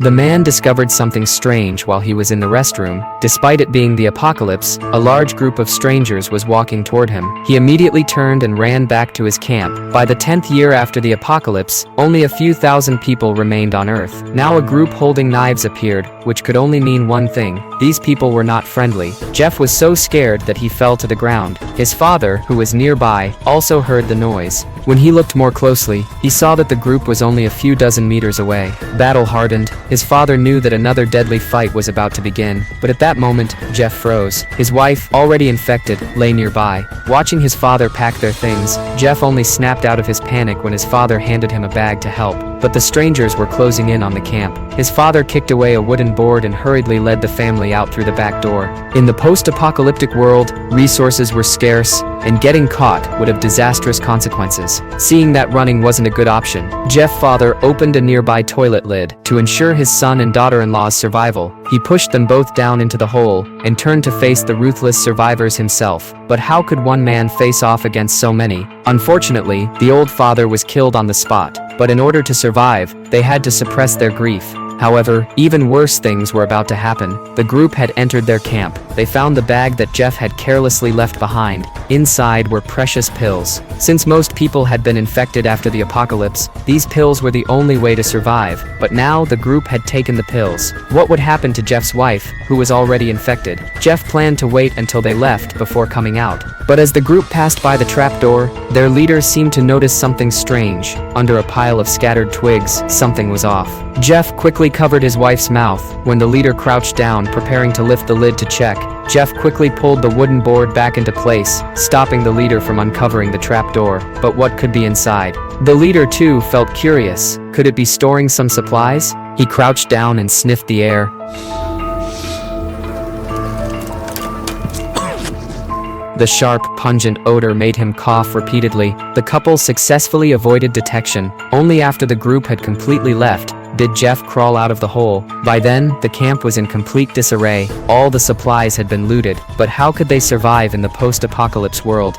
The man discovered something strange while he was in the restroom. Despite it being the apocalypse, a large group of strangers was walking toward him. He immediately turned and ran back to his camp. By the 10th year after the apocalypse, only a few thousand people remained on Earth. Now a group holding knives appeared, which could only mean one thing. These people were not friendly. Jeff was so scared that he fell to the ground. His father, who was nearby, also heard the noise. When he looked more closely, he saw that the group was only a few dozen meters away. Battle hardened, his father knew that another deadly fight was about to begin, but at that moment, Jeff froze. His wife, already infected, lay nearby. Watching his father pack their things, Jeff only snapped out of his panic when his father handed him a bag to help. But the strangers were closing in on the camp. His father kicked away a wooden board and hurriedly led the family out through the back door. In the post-apocalyptic world, resources were scarce, and getting caught would have disastrous consequences. Seeing that running wasn't a good option, Jeff's father opened a nearby toilet lid. To ensure his son and daughter-in-law's survival, he pushed them both down into the hole and turned to face the ruthless survivors himself. But how could one man face off against so many? Unfortunately, the old father was killed on the spot, but in order to survive, they had to suppress their grief. However, even worse things were about to happen. The group had entered their camp. They found the bag that Jeff had carelessly left behind. Inside were precious pills. Since most people had been infected after the apocalypse, these pills were the only way to survive. But now the group had taken the pills. What would happen to Jeff's wife, who was already infected? Jeff planned to wait until they left before coming out. But as the group passed by the trapdoor, their leader seemed to notice something strange. Under a pile of scattered twigs, something was off. Jeff quickly covered his wife's mouth. When the leader crouched down, preparing to lift the lid to check, Jeff quickly pulled the wooden board back into place, stopping the leader from uncovering the trapdoor. But what could be inside? The leader too felt curious. Could it be storing some supplies? He crouched down and sniffed the air. The sharp, pungent odor made him cough repeatedly. The couple successfully avoided detection. Only after the group had completely left did Jeff crawl out of the hole. By then, the camp was in complete disarray. All the supplies had been looted, but how could they survive in the post-apocalypse world?